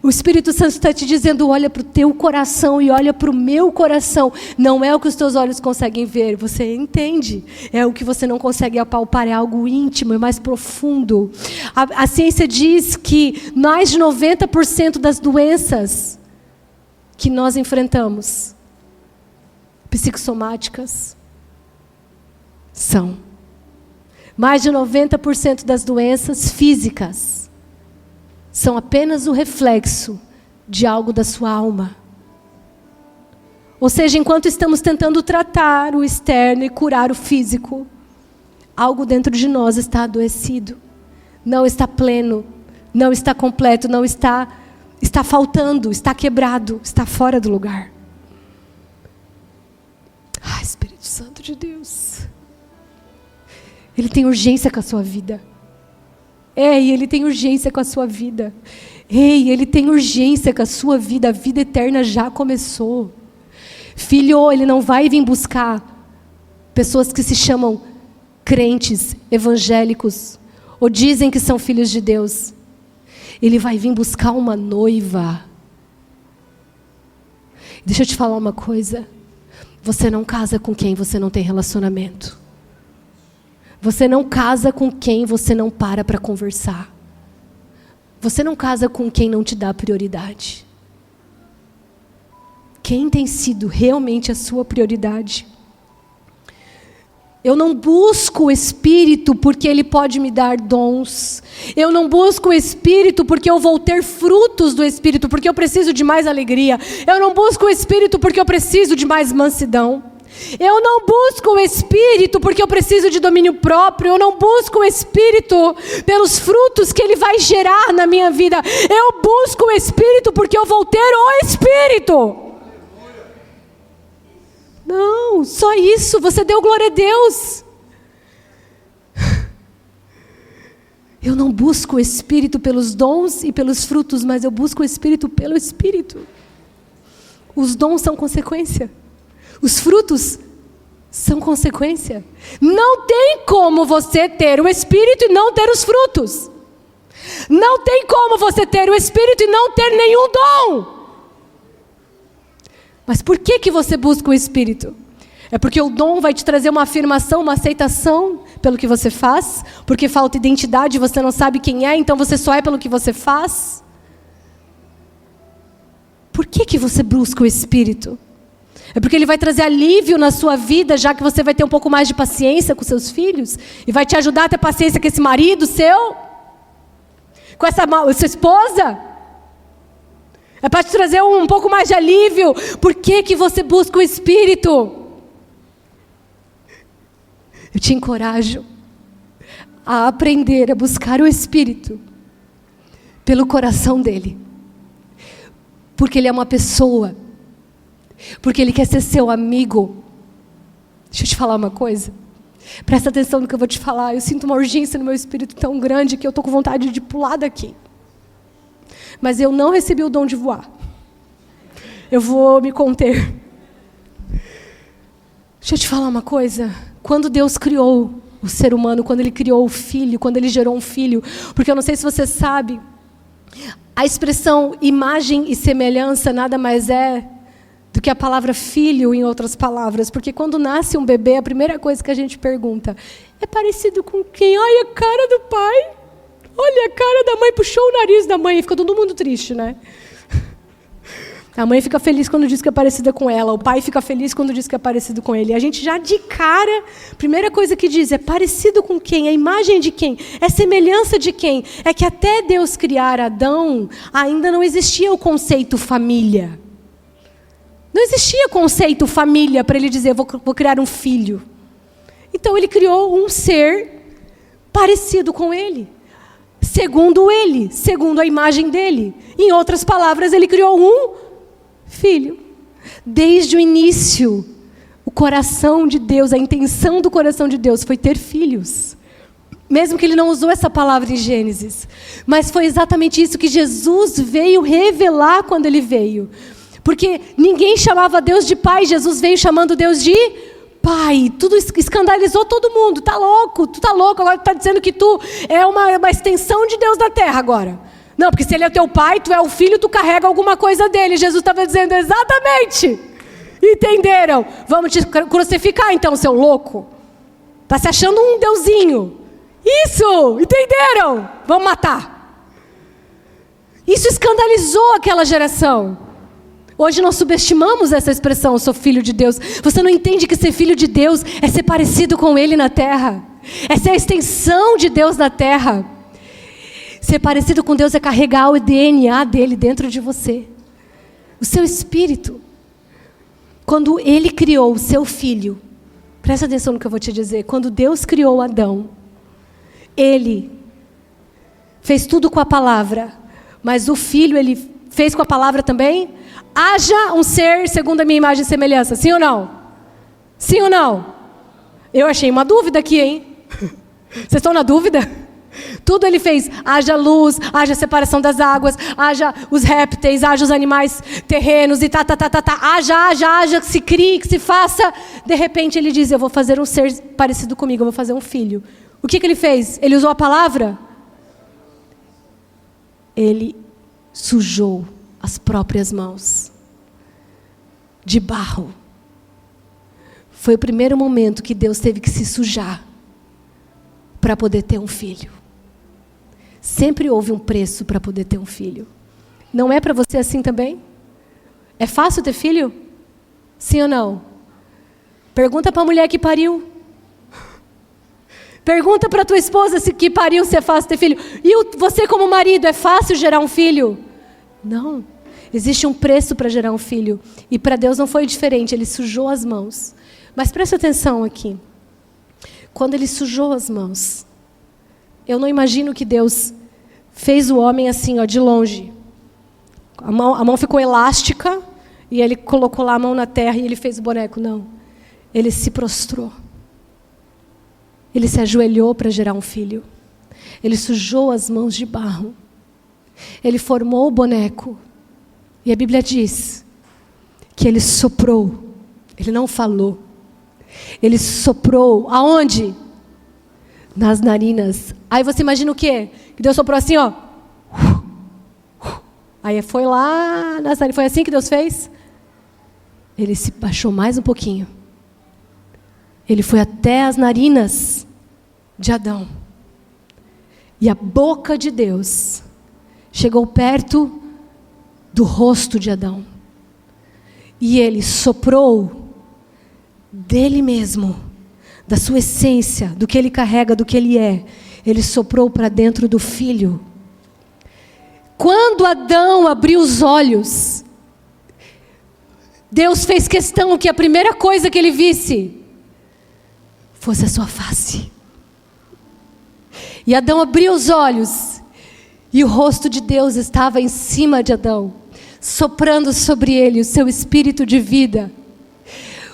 o Espírito Santo está te dizendo: olha para o teu coração e olha para o meu coração. Não é o que os teus olhos conseguem ver, você entende. É o que você não consegue apalpar, é algo íntimo, é mais profundo. A ciência diz que mais de 90% das doenças que nós enfrentamos, psicossomáticas, são. Mais de 90% das doenças físicas são apenas o reflexo de algo da sua alma. Ou seja, enquanto estamos tentando tratar o externo e curar o físico, algo dentro de nós está adoecido, não está pleno, não está completo, não está faltando, está quebrado, está fora do lugar. Ah, Espírito Santo de Deus. Ele tem urgência com a sua vida. Ei, Ele tem urgência com a sua vida. Ei, Ele tem urgência com a sua vida. A vida eterna já começou. Filho, Ele não vai vir buscar pessoas que se chamam crentes, evangélicos, ou dizem que são filhos de Deus. Ele vai vir buscar uma noiva. Deixa eu te falar uma coisa. Você não casa com quem você não tem relacionamento. Você não casa com quem você não para conversar. Você não casa com quem não te dá prioridade. Quem tem sido realmente a sua prioridade? Eu não busco o Espírito porque Ele pode me dar dons. Eu não busco o Espírito porque eu vou ter frutos do Espírito, porque eu preciso de mais alegria. Eu não busco o Espírito porque eu preciso de mais mansidão. Eu não busco o Espírito porque eu preciso de domínio próprio. Eu não busco o Espírito pelos frutos que Ele vai gerar na minha vida. Eu busco o Espírito porque eu vou ter o Espírito. Não, só isso. Você deu glória a Deus. Eu não busco o Espírito pelos dons e pelos frutos, mas eu busco o Espírito pelo Espírito. Os dons são consequência. Os frutos são consequência. Não tem como você ter o Espírito e não ter os frutos. Não tem como você ter o Espírito e não ter nenhum dom. Mas por que você busca o Espírito? É porque o dom vai te trazer uma afirmação, uma aceitação pelo que você faz, porque falta identidade, você não sabe quem é, então você só é pelo que você faz. Por que você busca o Espírito? É porque Ele vai trazer alívio na sua vida, já que você vai ter um pouco mais de paciência com seus filhos, e vai te ajudar a ter paciência com esse marido seu, com essa sua esposa. É para te trazer um pouco mais de alívio. Por que você busca o Espírito? Eu te encorajo a aprender a buscar o Espírito pelo coração dEle. Porque Ele é uma pessoa. Porque Ele quer ser seu amigo. Deixa eu te falar uma coisa. Presta atenção no que eu vou te falar. Eu sinto uma urgência no meu espírito tão grande que eu estou com vontade de pular daqui. Mas eu não recebi o dom de voar. Eu vou me conter. Deixa eu te falar uma coisa. Quando Deus criou o ser humano quando ele criou o filho, quando ele gerou um filho. Porque eu não sei se você sabe, a expressão imagem e semelhança nada mais é do que a palavra filho, em outras palavras. Porque quando nasce um bebê, a primeira coisa que a gente pergunta, é parecido com quem? Olha a cara do pai, olha a cara da mãe, puxou o nariz da mãe, fica todo mundo triste, né? A mãe fica feliz quando diz que é parecida com ela, o pai fica feliz quando diz que é parecido com ele. A gente já de cara, primeira coisa que diz, é parecido com quem? A imagem de quem? É semelhança de quem? É que até Deus criar Adão, ainda não existia o conceito família. Não existia conceito família para ele dizer, vou criar um filho. Então ele criou um ser parecido com ele, segundo a imagem dele. Em outras palavras, ele criou um filho. Desde o início, o coração de Deus, a intenção do coração de Deus foi ter filhos. Mesmo que ele não usou essa palavra em Gênesis. Mas foi exatamente isso que Jesus veio revelar quando ele veio. Porque ninguém chamava Deus de pai, Jesus veio chamando Deus de pai. Tudo escandalizou todo mundo. Tá louco, tu tá louco, agora tu tá dizendo que tu é uma extensão de Deus na terra agora. Não, porque se ele é teu pai, tu é o filho, tu carrega alguma coisa dele. Jesus estava dizendo exatamente. Entenderam? Vamos te crucificar então, seu louco. Tá se achando um deusinho. Isso, entenderam? Vamos matar. Isso escandalizou aquela geração. Hoje nós subestimamos essa expressão, eu sou filho de Deus. Você não entende que ser filho de Deus é ser parecido com Ele na terra. É ser a extensão de Deus na terra. Ser parecido com Deus é carregar o DNA dele dentro de você. O seu espírito. Quando Ele criou o seu filho, presta atenção no que eu vou te dizer. Quando Deus criou Adão, Ele fez tudo com a palavra. Mas o filho, Ele fez com a palavra também? Haja um ser segundo a minha imagem e semelhança. Sim ou não? Sim ou não? Eu achei uma dúvida aqui, hein? Vocês estão na dúvida? Tudo ele fez. Haja luz, haja separação das águas, haja os répteis, haja os animais terrenos e haja, que se crie, que se faça. De repente ele diz, eu vou fazer um ser parecido comigo, eu vou fazer um filho. O que ele fez? Ele usou a palavra? Ele sujou as próprias mãos de barro. Foi o primeiro momento que Deus teve que se sujar para poder ter um filho. Sempre houve um preço para poder ter um filho. Não é para você assim também? É fácil ter filho? Sim ou não? Pergunta para a mulher que pariu. Pergunta para a tua esposa que pariu se é fácil ter filho. E você como marido, é fácil gerar um filho? Não. Existe um preço para gerar um filho. E para Deus não foi diferente. Ele sujou as mãos. Mas presta atenção aqui. Quando ele sujou as mãos, eu não imagino que Deus fez o homem assim, ó, de longe. A mão ficou elástica e ele colocou lá a mão na terra e ele fez o boneco. Não. Ele se prostrou. Ele se ajoelhou para gerar um filho. Ele sujou as mãos de barro. Ele formou o boneco. E a Bíblia diz que ele soprou. Ele não falou. Ele soprou. Aonde? Nas narinas. Aí você imagina o quê? Que Deus soprou assim, ó. Aí foi lá nas narinas. Foi assim que Deus fez? Ele se baixou mais um pouquinho. Ele foi até as narinas de Adão. E a boca de Deus chegou perto do rosto de Adão. E ele soprou dele mesmo, da sua essência, do que ele carrega, do que ele é. Ele soprou para dentro do filho. Quando Adão abriu os olhos, Deus fez questão que a primeira coisa que ele visse fosse a sua face. E Adão abriu os olhos e o rosto de Deus estava em cima de Adão, soprando sobre ele o seu espírito de vida.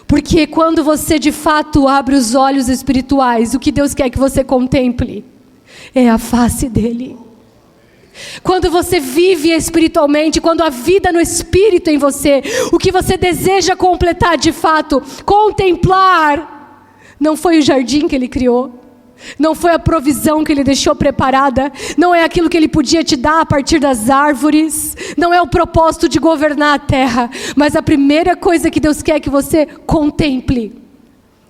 Porque quando você de fato abre os olhos espirituais, o que Deus quer que você contemple é a face dele. Quando você vive espiritualmente, quando a vida no espírito em você, o que você deseja completar de fato, contemplar, não foi o jardim que ele criou, não foi a provisão que Ele deixou preparada, não é aquilo que Ele podia te dar a partir das árvores, não é o propósito de governar a terra, mas a primeira coisa que Deus quer que você contemple,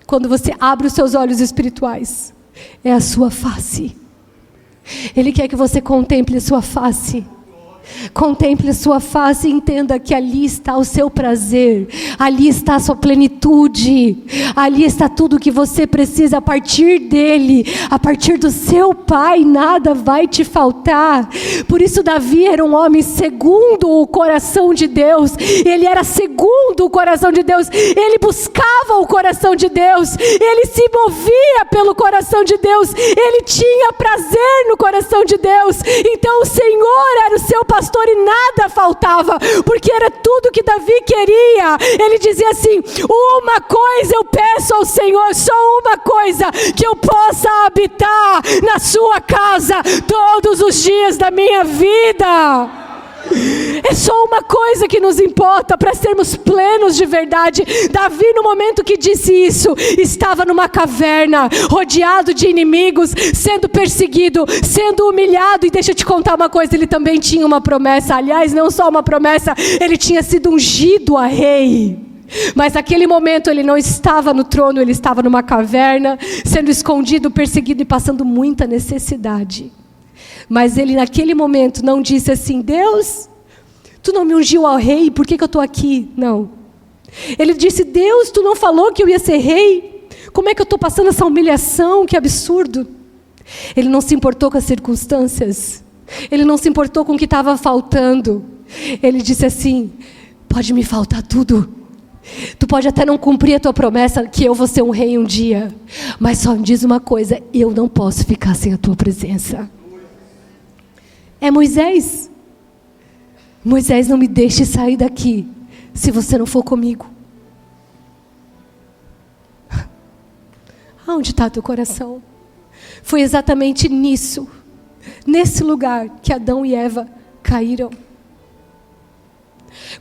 quando você abre os seus olhos espirituais, é a sua face. Ele quer que você contemple a sua face. Contemple a sua face e entenda que ali está o seu prazer, ali está a sua plenitude, ali está tudo o que você precisa. A partir dele, a partir do seu Pai, nada vai te faltar. Por isso Davi era um homem segundo o coração de Deus. Ele era segundo o coração de Deus, ele buscava o coração de Deus, ele se movia pelo coração de Deus, ele tinha prazer no coração de Deus. Então o Senhor era o seu pastor e nada faltava, porque era tudo que Davi queria. Ele dizia assim: uma coisa eu peço ao Senhor, só uma coisa, que eu possa habitar na sua casa todos os dias da minha vida. É só uma coisa que nos importa para sermos plenos de verdade. Davi, no momento que disse isso, estava numa caverna, rodeado de inimigos, sendo perseguido, sendo humilhado. E deixa eu te contar uma coisa, ele também tinha uma promessa. Aliás, não só uma promessa, ele tinha sido ungido a rei. Mas naquele momento ele não estava no trono, ele estava numa caverna, sendo escondido, perseguido e passando muita necessidade. Mas ele naquele momento não disse assim: Deus, tu não me ungiu ao rei, por que eu estou aqui? Não. Ele disse: Deus, tu não falou que eu ia ser rei? Como é que eu estou passando essa humilhação? Que absurdo. Ele não se importou com as circunstâncias. Ele não se importou com o que estava faltando. Ele disse assim: pode me faltar tudo. Tu pode até não cumprir a tua promessa que eu vou ser um rei um dia, mas só me diz uma coisa: eu não posso ficar sem a tua presença. É Moisés. Moisés, não me deixe sair daqui se você não for comigo. Aonde está teu coração? Foi exatamente nisso, nesse lugar, que Adão e Eva caíram.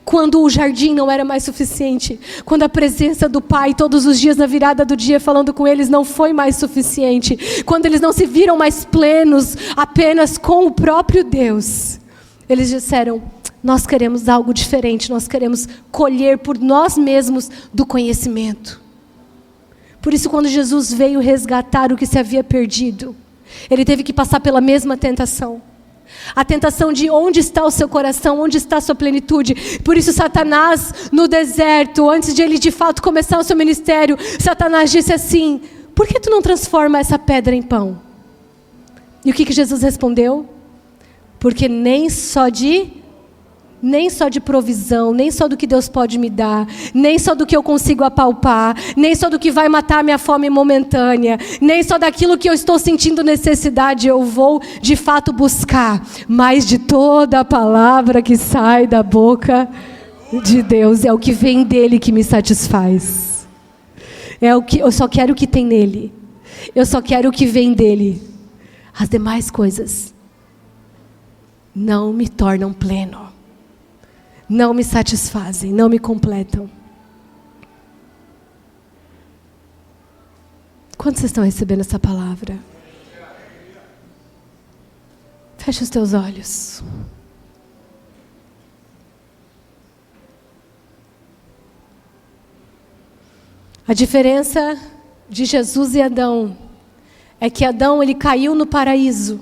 Quando o jardim não era mais suficiente, quando a presença do Pai todos os dias na virada do dia falando com eles não foi mais suficiente, quando eles não se viram mais plenos apenas com o próprio Deus, eles disseram: nós queremos algo diferente, nós queremos colher por nós mesmos do conhecimento. Por isso, quando Jesus veio resgatar o que se havia perdido, ele teve que passar pela mesma tentação. A tentação de onde está o seu coração, onde está a sua plenitude. Por isso Satanás no deserto, antes de ele de fato começar o seu ministério, Satanás disse assim: por que tu não transforma essa pedra em pão? E o que Jesus respondeu? Porque nem só de provisão, nem só do que Deus pode me dar, nem só do que eu consigo apalpar, nem só do que vai matar minha fome momentânea, nem só daquilo que eu estou sentindo necessidade eu vou de fato buscar, mas de toda a palavra que sai da boca de Deus. É o que vem dele que me satisfaz. Eu só quero o que tem nele. Eu só quero o que vem dele. As demais coisas não me tornam pleno, não me satisfazem, não me completam. Quantos estão recebendo essa palavra? Fecha os teus olhos. A diferença de Jesus e Adão é que Adão, ele caiu no paraíso,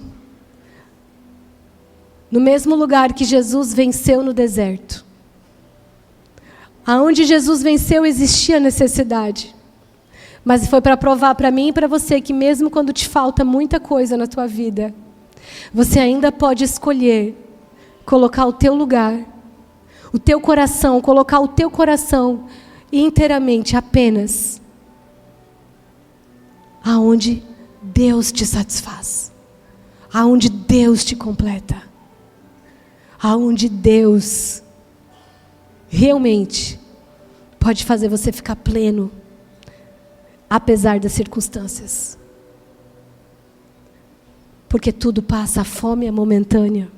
no mesmo lugar que Jesus venceu no deserto. Aonde Jesus venceu existia necessidade. Mas foi para provar para mim e para você que mesmo quando te falta muita coisa na tua vida, você ainda pode escolher colocar o teu lugar, o teu coração, colocar o teu coração inteiramente apenas aonde Deus te satisfaz, aonde Deus te completa, aonde Deus realmente pode fazer você ficar pleno, apesar das circunstâncias. Porque tudo passa, a fome é momentânea,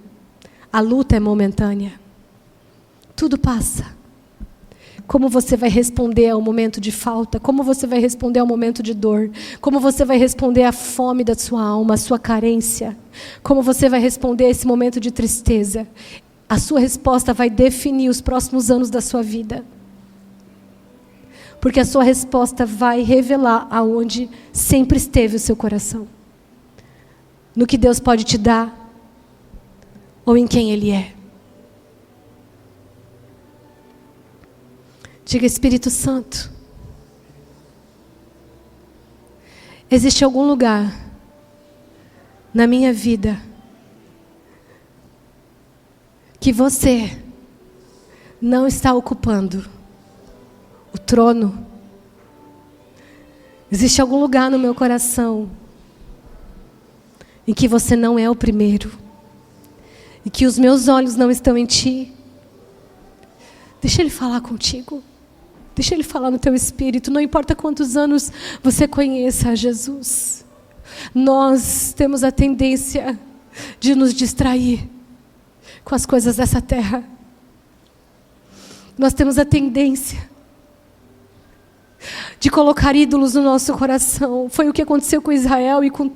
a luta é momentânea, tudo passa. Como você vai responder ao momento de falta? Como você vai responder ao momento de dor? Como você vai responder à fome da sua alma, à sua carência? Como você vai responder a esse momento de tristeza? A sua resposta vai definir os próximos anos da sua vida. Porque a sua resposta vai revelar aonde sempre esteve o seu coração. No que Deus pode te dar, ou em quem Ele é. Diga, Espírito Santo, existe algum lugar na minha vida que você não está ocupando o trono? Existe algum lugar no meu coração em que você não é o primeiro e que os meus olhos não estão em ti? Deixa Ele falar contigo. Deixa Ele falar no teu espírito. Não importa quantos anos você conheça a Jesus. Nós temos a tendência de nos distrair com as coisas dessa terra. Nós temos a tendência de colocar ídolos no nosso coração. Foi o que aconteceu com Israel e com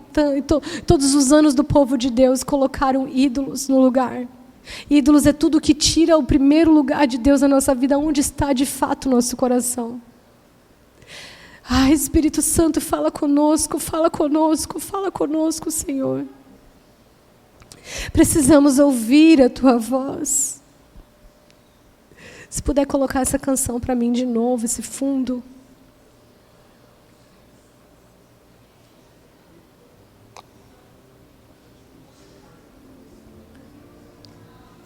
todos os anos do povo de Deus. Colocaram ídolos no lugar. Ídolos é tudo que tira o primeiro lugar de Deus na nossa vida, onde está de fato o nosso coração. Ai, Espírito Santo, fala conosco, Senhor. Precisamos ouvir a Tua voz. Se puder colocar essa canção para mim de novo, esse fundo.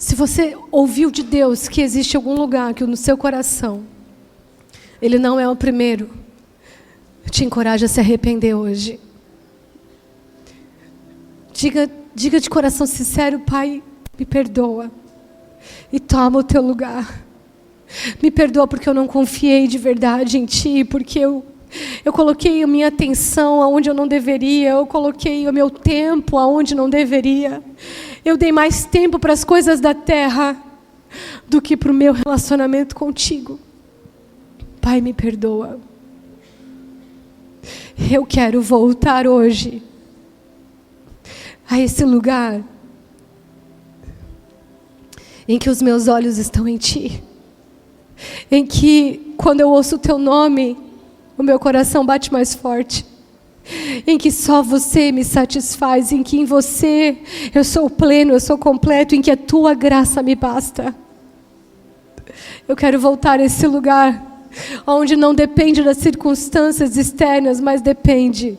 Se você ouviu de Deus que existe algum lugar que no seu coração Ele não é o primeiro, eu te encorajo a se arrepender hoje. Diga de coração sincero: Pai, me perdoa e toma o teu lugar. Me perdoa porque eu não confiei de verdade em Ti, porque eu coloquei a minha atenção aonde eu não deveria, eu coloquei o meu tempo aonde não deveria. Eu dei mais tempo para as coisas da terra do que para o meu relacionamento contigo. Pai, me perdoa. Eu quero voltar hoje a esse lugar em que os meus olhos estão em Ti, em que quando eu ouço o Teu nome, o meu coração bate mais forte, em que só Você me satisfaz, em que em Você eu sou pleno, eu sou completo, em que a Tua graça me basta. Eu quero voltar a esse lugar onde não depende das circunstâncias externas, mas depende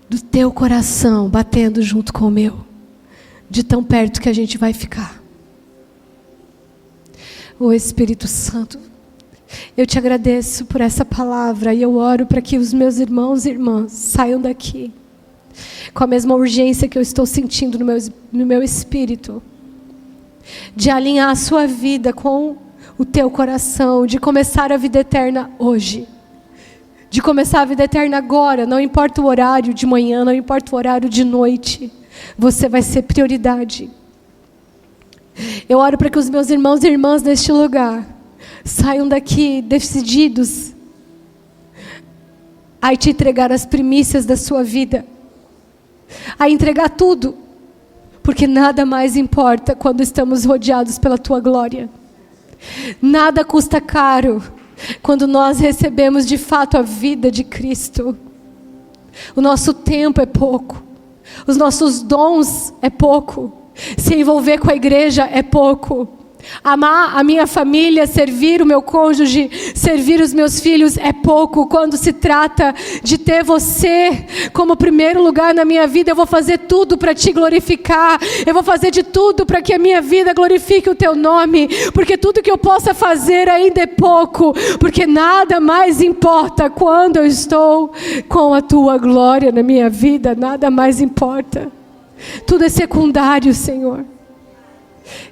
do Teu coração batendo junto com o meu, de tão perto que a gente vai ficar. Ô Espírito Santo, eu te agradeço por essa palavra e eu oro para que os meus irmãos e irmãs saiam daqui com a mesma urgência que eu estou sentindo no meu espírito, de alinhar a sua vida com o teu coração, de começar a vida eterna hoje, de começar a vida eterna agora. Não importa o horário de manhã, não importa o horário de noite, você vai ser prioridade. Eu oro para que os meus irmãos e irmãs neste lugar saiam daqui decididos a te entregar as primícias da sua vida, a entregar tudo, porque nada mais importa quando estamos rodeados pela Tua glória. Nada custa caro quando nós recebemos de fato a vida de Cristo. O nosso tempo é pouco, os nossos dons é pouco, se envolver com a igreja é pouco, amar a minha família, servir o meu cônjuge, servir os meus filhos é pouco. Quando se trata de ter Você como primeiro lugar na minha vida, eu vou fazer tudo para Te glorificar. Eu vou fazer de tudo para que a minha vida glorifique o Teu nome, porque tudo que eu possa fazer ainda é pouco, porque nada mais importa quando eu estou com a Tua glória na minha vida. Nada mais importa. Tudo é secundário, Senhor.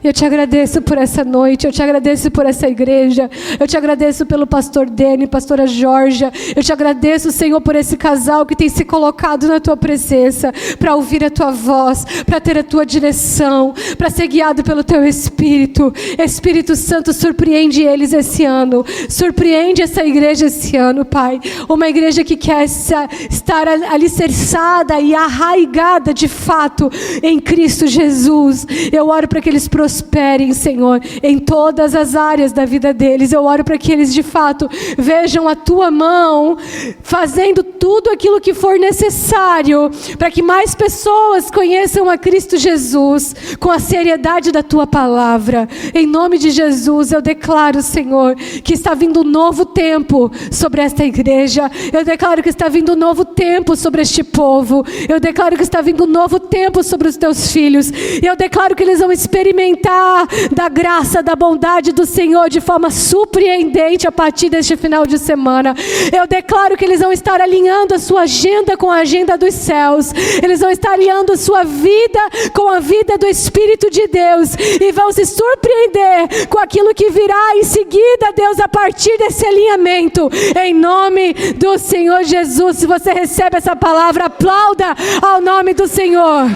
Eu te agradeço por essa noite, eu te agradeço por essa igreja, eu te agradeço pelo pastor Dene, pastora Georgia, eu te agradeço, Senhor, por esse casal que tem se colocado na tua presença, para ouvir a tua voz, para ter a tua direção, para ser guiado pelo teu Espírito. Espírito Santo, surpreende eles esse ano, surpreende essa igreja esse ano, Pai, uma igreja que quer estar alicerçada e arraigada de fato em Cristo Jesus. Eu oro para que eles prosperem, Senhor, em todas as áreas da vida deles. Eu oro para que eles de fato vejam a tua mão fazendo tudo aquilo que for necessário para que mais pessoas conheçam a Cristo Jesus com a seriedade da tua palavra. Em nome de Jesus, eu declaro, Senhor, que está vindo um novo tempo sobre esta igreja. Eu declaro que está vindo um novo tempo sobre este povo. Eu declaro que está vindo um novo tempo sobre os teus filhos. Eu declaro que eles vão experimentar da graça, da bondade do Senhor de forma surpreendente a partir deste final de semana. Eu declaro que eles vão estar alinhando a sua agenda com a agenda dos céus. Eles vão estar alinhando a sua vida com a vida do Espírito de Deus e vão se surpreender com aquilo que virá em seguida, Deus, a partir desse alinhamento. Em nome do Senhor Jesus, se você recebe essa palavra, aplauda ao nome do Senhor.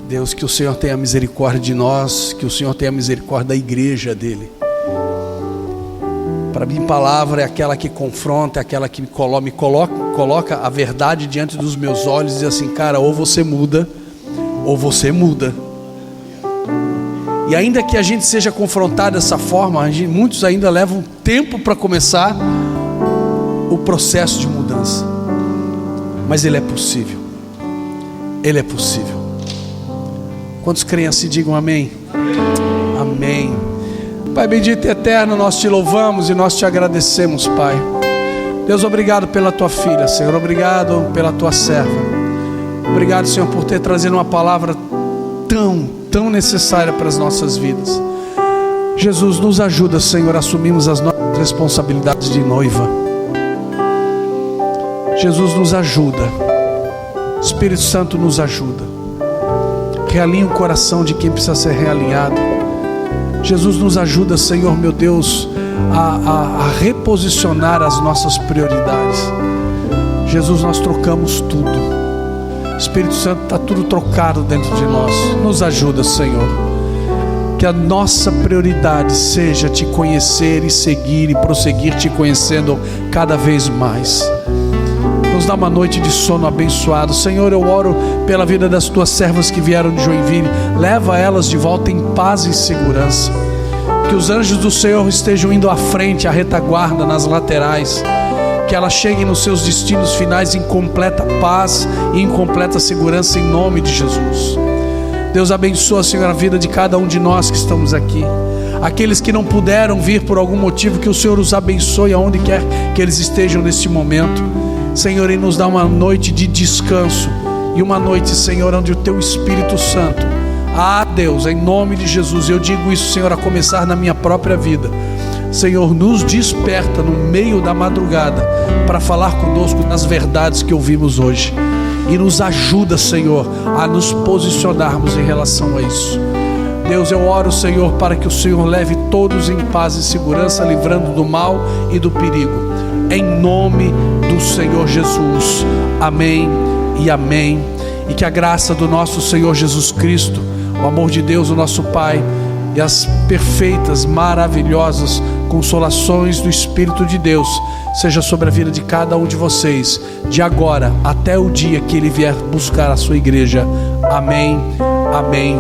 Deus, que o Senhor tenha misericórdia de nós, que o Senhor tenha misericórdia da igreja dele. Para mim, palavra é aquela que confronta, é aquela que me coloca a verdade diante dos meus olhos e diz assim: cara, ou você muda, ou você muda. E ainda que a gente seja confrontado dessa forma, muitos ainda levam tempo para começar o processo de mudança. Mas ele é possível. Ele é possível. Quantos creem assim, digam amém? Amém. Pai bendito e eterno, nós te louvamos e nós te agradecemos, Pai. Deus, obrigado pela tua filha, Senhor. Obrigado pela tua serva. Obrigado, Senhor, por ter trazido uma palavra tão necessária para as nossas vidas. Jesus, nos ajuda, Senhor, a assumirmos as nossas responsabilidades de noiva. Jesus, nos ajuda. Espírito Santo, nos ajuda. Realinha o coração de quem precisa ser realinhado. Jesus, nos ajuda, Senhor, meu Deus, a reposicionar as nossas prioridades. Jesus, nós trocamos tudo. Espírito Santo, está tudo trocado dentro de nós. Nos ajuda, Senhor. Que a nossa prioridade seja te conhecer e seguir e prosseguir te conhecendo cada vez mais. Nos dá uma noite de sono abençoado. Senhor, eu oro pela vida das tuas servas que vieram de Joinville. Leva elas de volta em paz e segurança. Que os anjos do Senhor estejam indo à frente, à retaguarda, nas laterais. Que elas cheguem nos seus destinos finais em completa paz e em completa segurança, em nome de Jesus. Deus abençoa, Senhor, a vida de cada um de nós que estamos aqui. Aqueles que não puderam vir por algum motivo, que o Senhor os abençoe aonde quer que eles estejam neste momento. Senhor, e nos dá uma noite de descanso e uma noite, Senhor, onde o Teu Espírito Santo, Deus, em nome de Jesus, eu digo isso, Senhor, a começar na minha própria vida. Senhor, nos desperta no meio da madrugada para falar conosco nas verdades que ouvimos hoje e nos ajuda, Senhor, a nos posicionarmos em relação a isso. Deus, eu oro, Senhor, para que o Senhor leve todos em paz e segurança, livrando do mal e do perigo. Em nome do Senhor Jesus. Amém e amém. E que a graça do nosso Senhor Jesus Cristo, o amor de Deus, o nosso Pai, e as perfeitas, maravilhosas consolações do Espírito de Deus seja sobre a vida de cada um de vocês, de agora até o dia que Ele vier buscar a sua igreja. Amém, amém.